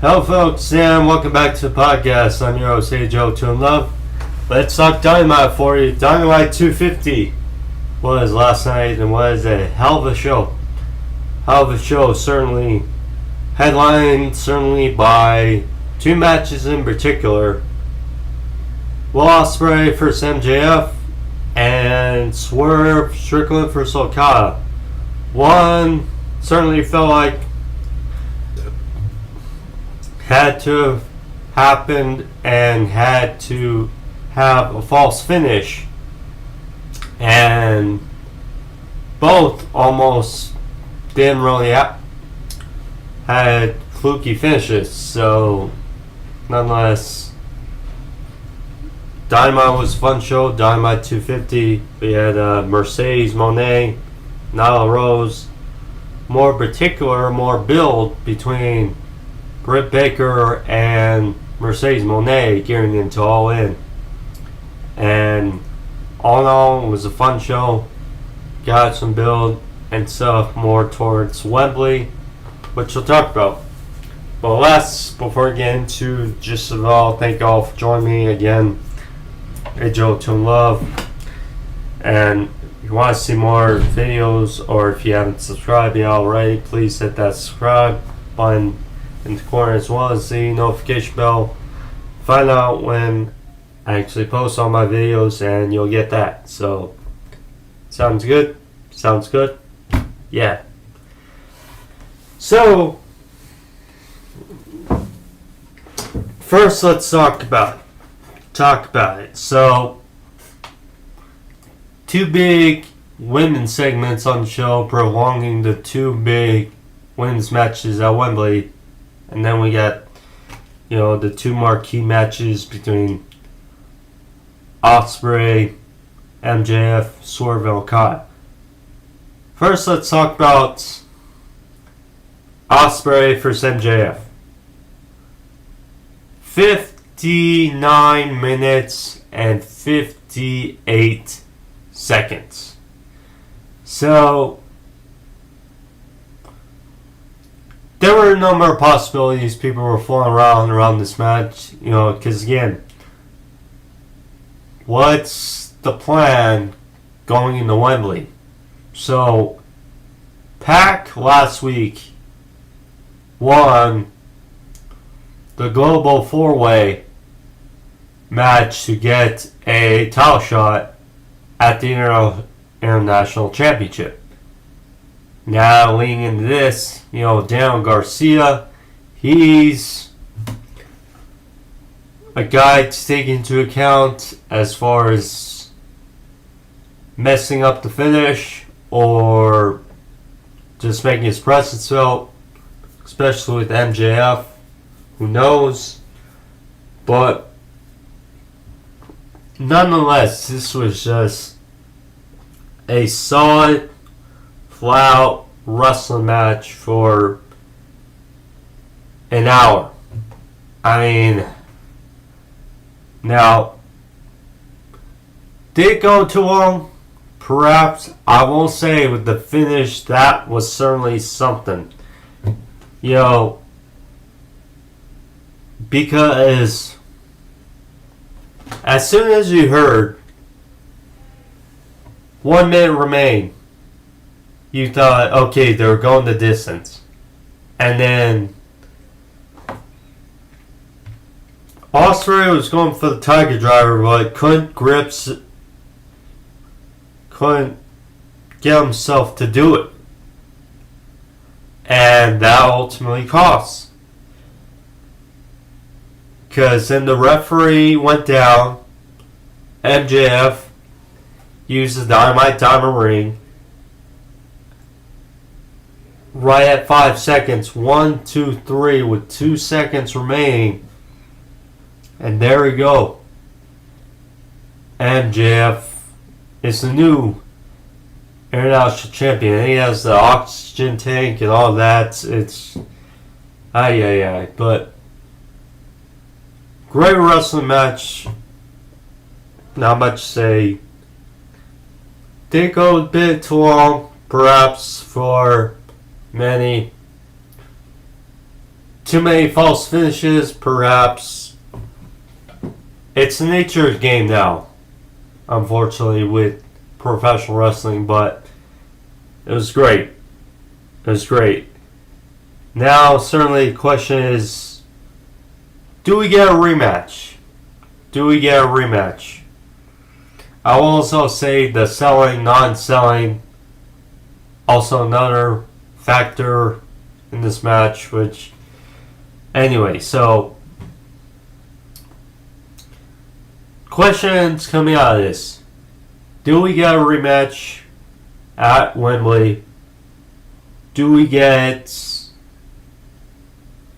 Hello folks, and welcome back to the podcast. I'm your host, Joe to Love. Let's talk Dynamite for you. Dynamite 250 was last night and was a hell of a show. Hell of a show, certainly headlined by two matches in particular. Will Ospreay vs Mjf and Swerve Strickland vs Okada. One certainly felt like had to have happened and had to have a false finish, and both almost didn't really had fluky finishes. So nonetheless, Dynamite was a fun show. Dynamite 250, we had Mercedes Moné, Nyla Rose, more build between Britt Baker and Mercedes Moné gearing into All In. And all in all, it was a fun show. Got some build and stuff more towards Wembley, which we'll talk about. But before we get into just of all, thank you all for joining me again. Hey Joe to Love. And if you want to see more videos, or if you haven't subscribed yet already, please hit that subscribe button in the corner, as well as the notification bell. Find out when I actually post all my videos and you'll get that. So, sounds good? Sounds good? Yeah. So, first let's talk about it. So, two big women's segments on the show, prolonging the two big women's matches at Wembley. And then we got, the two marquee matches between Ospreay, MJF, Swerve, and Okada. First, let's talk about Ospreay vs MJF. 59 minutes and 58 seconds. So, there were a number of possibilities people were flying around this match, because again, what's the plan going into Wembley? So, Pac last week won the Global 4-Way match to get a title shot at the International Championship. Now, leading into this, Daniel Garcia, he's a guy to take into account as far as messing up the finish or just making his presence felt, especially with MJF. Who knows? But nonetheless, this was just a solid, flat-out wrestling match for an hour. I mean, now, did it go too long? Perhaps. I won't say with the finish, that was certainly something. Because as soon as you heard 1 minute remain, you thought, okay, they were going the distance. And then Ospreay was going for the Tiger Driver, but couldn't get himself to do it. And that ultimately cost. Because then the referee went down. MJF used the Dynamite Diamond Ring. Right at 5 seconds. 1, 2, 3 with 2 seconds remaining. And there we go. MJF is the new International Champion. He has the oxygen tank and all that. It's but great wrestling match. Not much to say. Did go a bit too long, perhaps, for many. too many false finishes, perhaps. It's the nature of the game now, unfortunately, with professional wrestling, but it was great. It was great. Now, certainly the question is, do we get a rematch? Do we get a rematch? I will also say the selling, non-selling, also another factor in this match, which, anyway, so, questions coming out of this. Do we get a rematch at Wembley? Do we get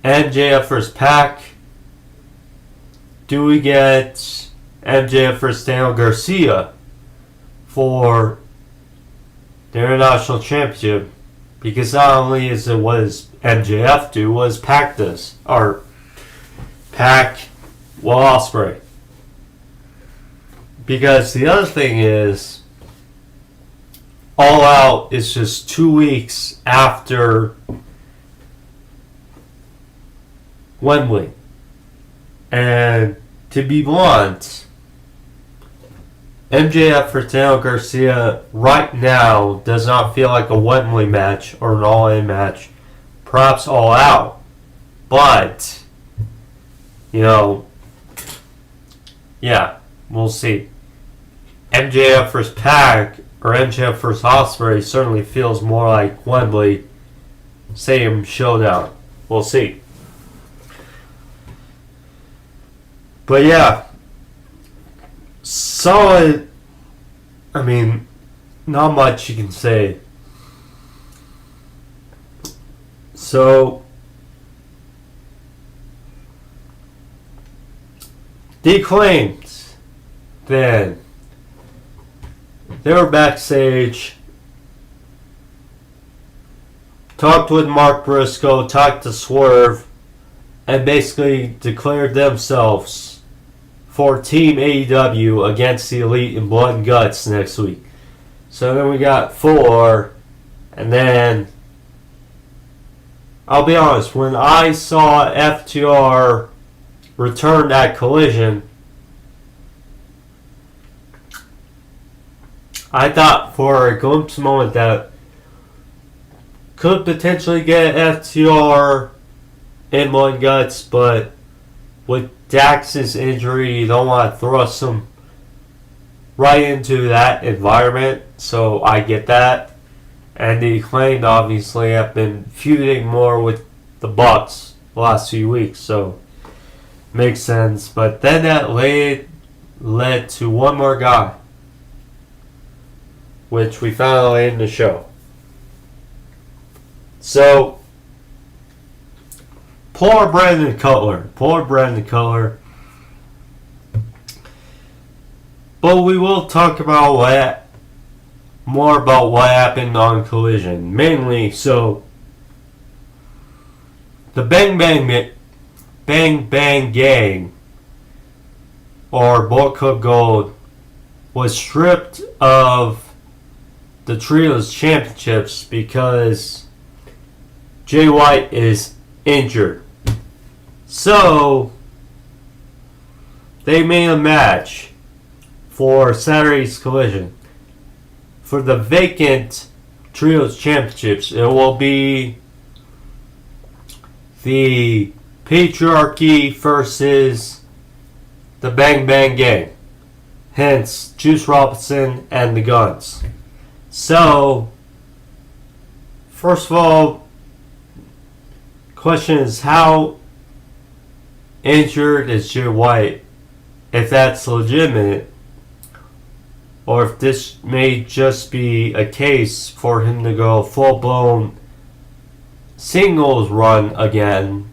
MJF vs. Pac? Do we get MJF vs. Daniel Garcia for the International Championship? Because not only is it what does MJF do, what does Pac does? Or Pac, Will Ospreay. Because the other thing is, All Out is just 2 weeks after Wembley. And to be blunt, MJF for Daniel Garcia right now does not feel like a Wembley match or an All-In match. Perhaps All Out. But, yeah, we'll see. MJF vs. Pac or MJF vs. Ospreay certainly feels more like Wembley. Same showdown. We'll see. But yeah, solid. I mean, not much you can say. So, the Acclaimed, then, they were backstage, talked with Mark Briscoe, talked to Swerve, and basically declared themselves for Team AEW against the Elite in Blood and Guts next week. So then we got 4, and then, I'll be honest, when I saw FTR return at Collision, I thought for a glimpse moment that could potentially get FTR in Blood and Guts, but with Dax's injury, you don't want to thrust him right into that environment, so I get that. And the Acclaimed obviously have been feuding more with the Bucks the last few weeks, so makes sense. But then that led to one more guy, which we found out in the show. So, poor Brandon Cutler. But we will talk about more about what happened on Collision. Mainly, so the Bang Bang Gang, or Bullet Club Gold, was stripped of the Trios Championships because Jay White is injured. So, they made a match for Saturday's Collision. For the vacant Trios Championships, it will be the Patriarchy versus the Bang Bang Gang. Hence, Juice Robinson and the Guns. So, first of all, question is, how injured is Jay White? If that's legitimate, or if this may just be a case for him to go full-blown singles run again.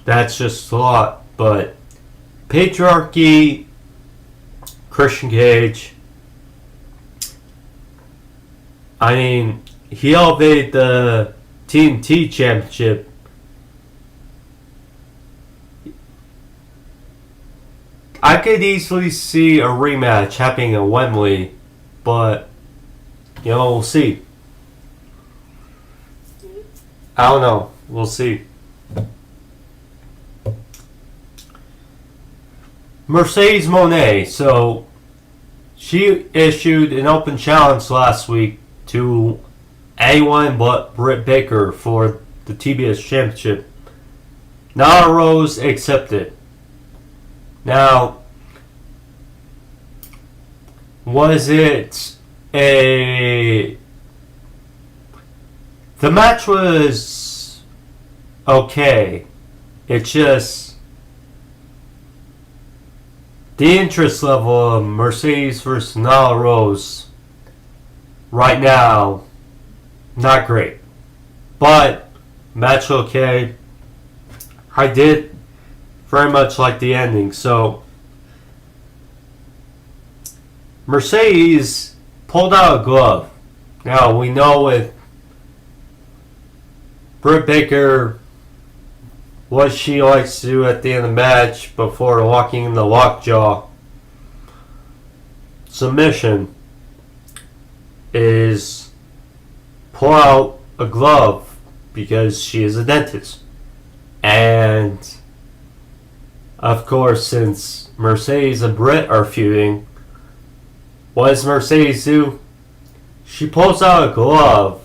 That's just a lot. But Patriarchy, Christian Cage, I mean, he elevated the TNT Championship. I could easily see a rematch happening at Wembley, but, we'll see. I don't know. We'll see. Mercedes Mone. So she issued an open challenge last week to anyone but Britt Baker for the TBS Championship. Nyla Rose accepted. Now, was it a... The match was okay. It's just the interest level of Mercedes versus Nyla Rose right now, not great. But match okay. I did very much like the ending. So Mercedes pulled out a glove. Now we know with Britt Baker what she likes to do at the end of the match before walking in the lockjaw submission is pull out a glove because she is a dentist. And of course, since Mercedes and Britt are feuding, what does Mercedes do? She pulls out a glove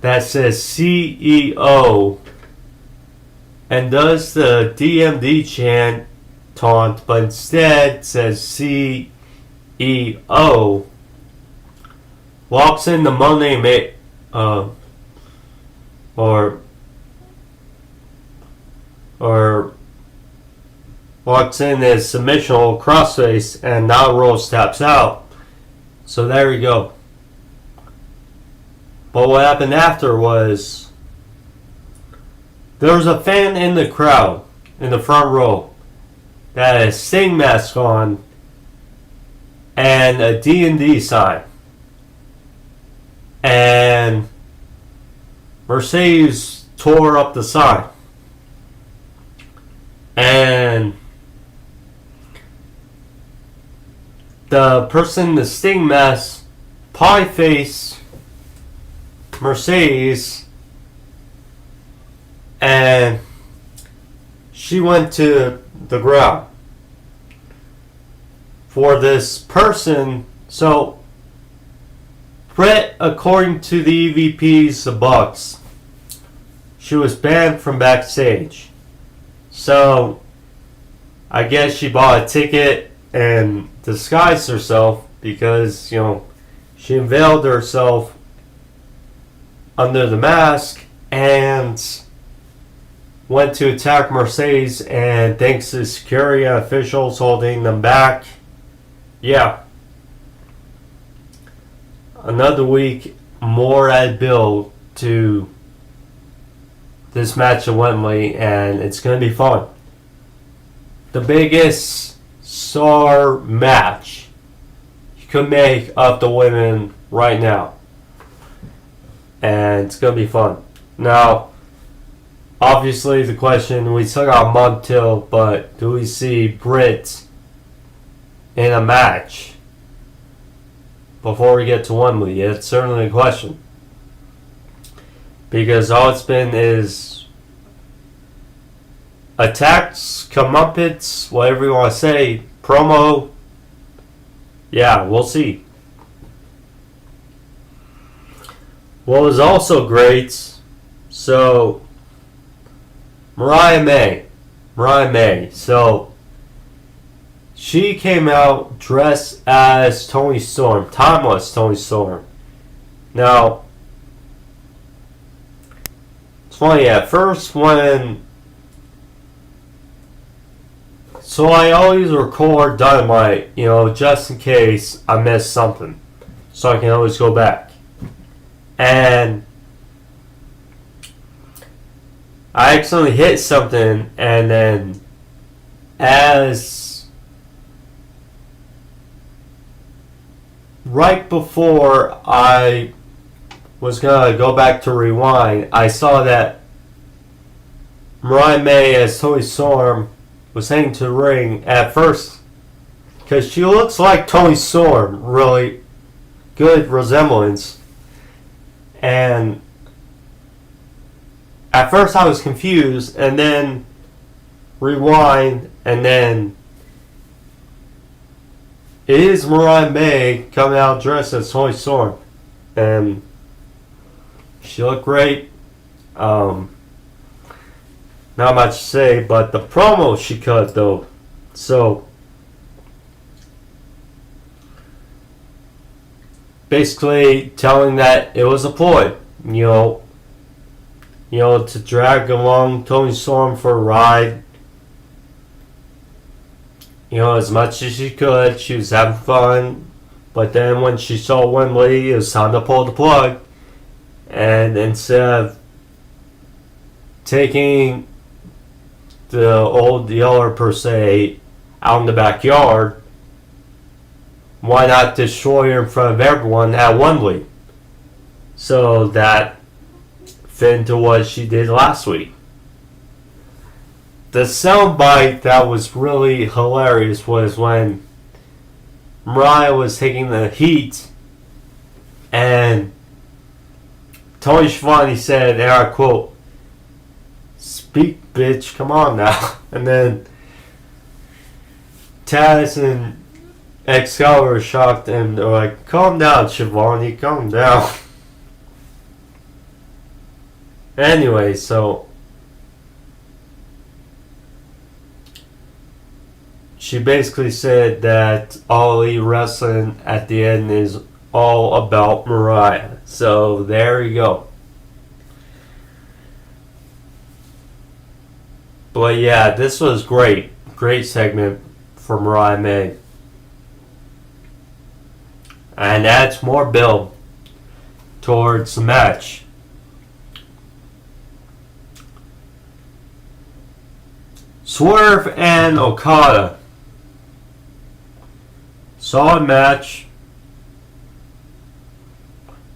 that says CEO and does the DMD taunt, but instead says CEO. Walks in the Mone or walks in as submissional crossface, and now Rose taps out. So there we go. But what happened after was there was a fan in the crowd in the front row that had a Sting mask on and a D&D sign. And Mercedes tore up the sign. And the person in the Sting mask pie face Mercedes, and she went to the ground for this person. So Britt, according to the EVPs, the Bucks, she was banned from backstage. So I guess she bought a ticket and disguised herself because, she unveiled herself under the mask and went to attack Mercedes, and thanks to security officials holding them back, another week more added build to this match at Wembley, and it's going to be fun. The biggest star match you could make of the women right now. And it's going to be fun. Now, obviously the question, we still got a month till, but do we see Britt in a match before we get to Wembley? It's certainly a question. Because all it's been is attacks, comeuppance, whatever you want to say, promo. Yeah, we'll see. What was also great, so Mariah May. So she came out dressed as Toni Storm, timeless Toni Storm. Now, it's funny, at first when... So I always record Dynamite, just in case I miss something. So I can always go back. And I accidentally hit something, and then right before I was going to go back to rewind, I saw that Mariah May as Toni Storm was heading to the ring at first, because she looks like Toni Storm, really good resemblance. And at first I was confused, and then rewind, and then is Mariah May coming out dressed as Toni Storm. And she looked great. Not much to say, but the promo she cut though. So basically telling that it was a ploy, to drag along Toni Storm for a ride. As much as she could, she was having fun. But then when she saw Wembley, it was time to pull the plug. And instead of taking the old Yeller per se out in the backyard, why not destroy her in front of everyone at Wembley? So that fit into what she did last week. The soundbite that was really hilarious was when Mariah was taking the heat and Tony Schiavone said, and I quote, "Speak, bitch, come on now." And then Taz and Excalibur were shocked and they're like, "Calm down, Schiavone, calm down." Anyway, so she basically said that All Elite Wrestling at the end is all about Mariah. So there you go. But yeah, this was great. Great segment for Mariah May. And adds more build towards the match. Swerve and Okada. Solid match.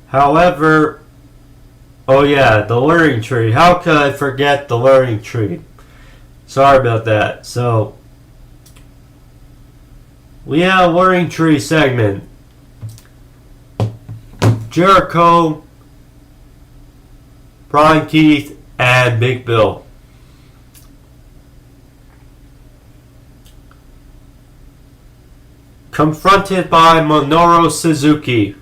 However, oh yeah, the learning tree. How could I forget the learning tree? Sorry about that. So, we had a learning tree segment. Jericho, Brian Keith, and Big Bill. Confronted by Minoru Suzuki,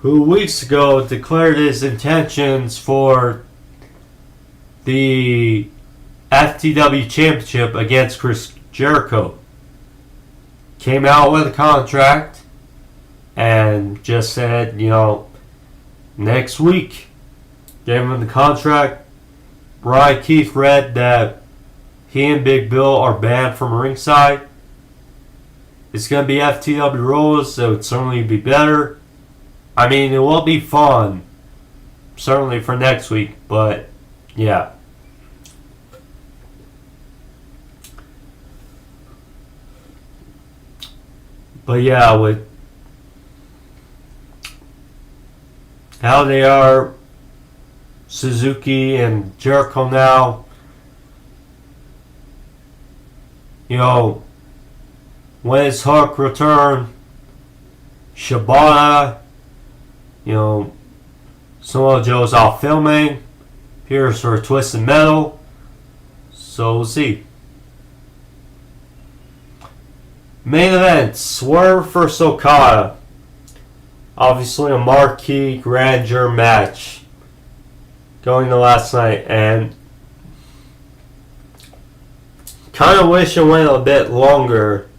who weeks ago declared his intentions for the FTW Championship against Chris Jericho. Came out with a contract and just said, next week. Gave him the contract. Brian Keith read that he and Big Bill are banned from ringside. It's going to be FTW rules, so it'd certainly be better. I mean, it will be fun. Certainly for next week, but yeah. But yeah, with how they are, Suzuki and Jericho now, when his Hook return, Shibata, Samoa Joe's off filming. Here's for Twisted Metal. So we'll see. Main event, Swerve vs Okada. Obviously a marquee grandeur match going to last night, and kind of wish it went a bit longer,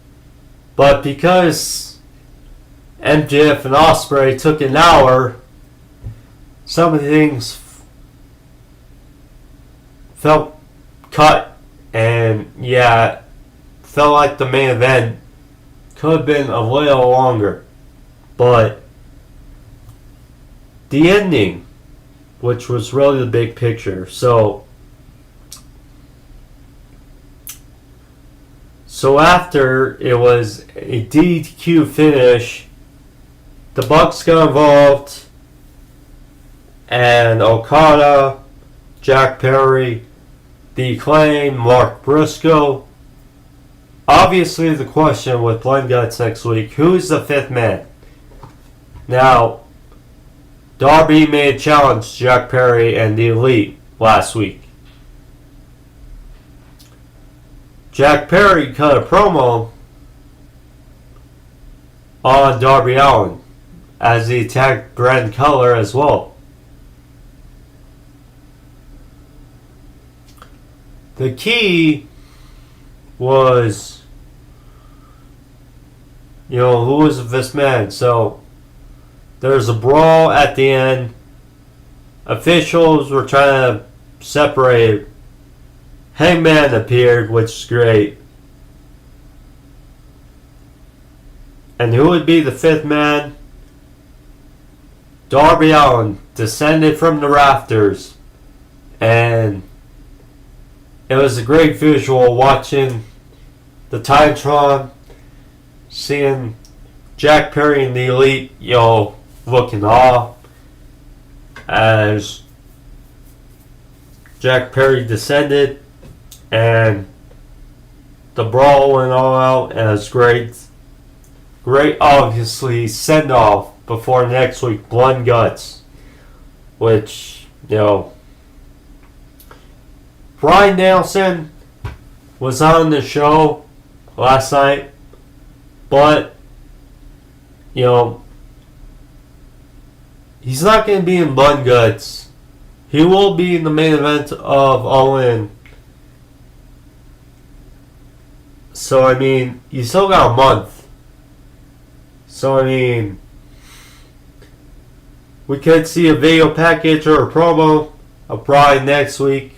but because MJF and Ospreay took an hour, some of the things felt cut, and yeah, felt like the main event could have been a little longer. But the ending, which was really the big picture, so after it was a DQ finish, the Bucks got involved, and Okada, Jack Perry, the Acclaimed, Mark Briscoe. Obviously the question with Blind Guts next week, who's the fifth man? Now, Darby made a challenge to Jack Perry and the Elite last week. Jack Perry cut a promo on Darby Allin as he attacked Grand Color as well. The key was, who was this man? So there's a brawl at the end. Officials were trying to separate. Hangman appeared, which is great. And who would be the fifth man? Darby Allin descended from the rafters, and it was a great visual watching the Titantron, seeing Jack Perry and the Elite, look in awe as Jack Perry descended, and the brawl went all out, and it was great. Great, obviously, send off before next week, Blood and Guts, which, Bryan Danielson was on the show last night, but, he's not going to be in Blood and Guts. He will be in the main event of All In. So, you still got a month. So, we could see a video package or a promo of Bryan next week.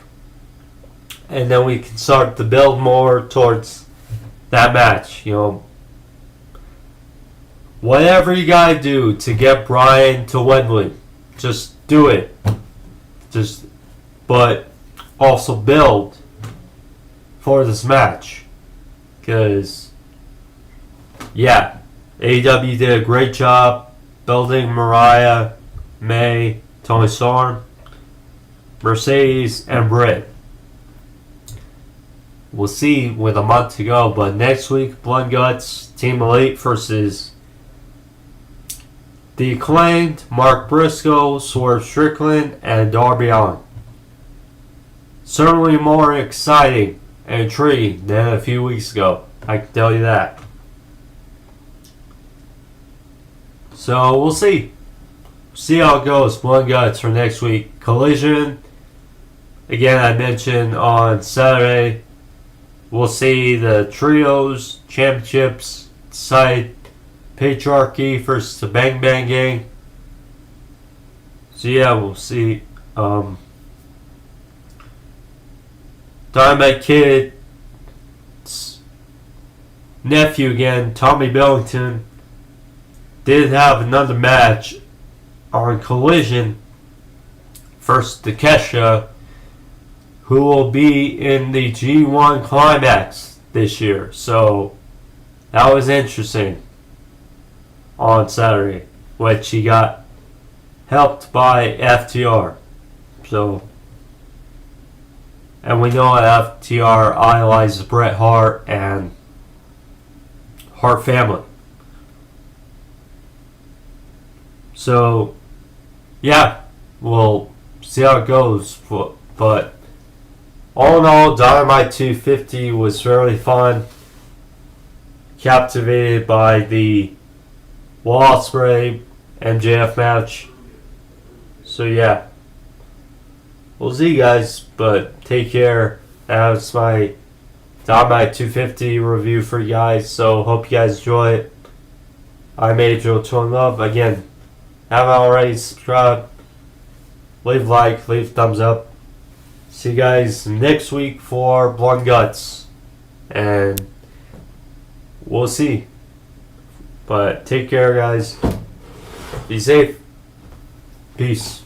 And then we can start to build more towards that match. Whatever you gotta do to get Bryan to Wembley, just do it. But also build for this match. Because, AEW did a great job building Mariah, May, Toni Storm, Mercedes, and Britt. We'll see with a month to go, but next week, Blood and Guts, Team Elite versus the Acclaimed, Mark Briscoe, Swerve Strickland, and Darby Allin. Certainly more exciting and intriguing than a few weeks ago, I can tell you that. So we'll see. See how it goes. Blood and Guts for next week. Collision. Again, I mentioned on Saturday. We'll see the trios, championships, side Patriarchy versus the Bang Bang Gang. So we'll see. Dynamite Kid's nephew again, Tommy Billington, did have another match on Collision versus Takesha, who will be in the G1 Climax this year. So that was interesting on Saturday, which he got helped by FTR. So, and we know that FTR idolizes Bret Hart and Hart family. So, we'll see how it goes. But all in all, Dynamite 250 was really fun. Captivated by the Will Ospreay MJF match. So we'll see you guys, but take care. That was my Dynamite 250 review for you guys. So hope you guys enjoy it. I'm Adriel Twin Love. Again, haven't already subscribed, leave a like, leave a thumbs up. See you guys next week for Blood and Guts. And we'll see. But take care, guys. Be safe. Peace.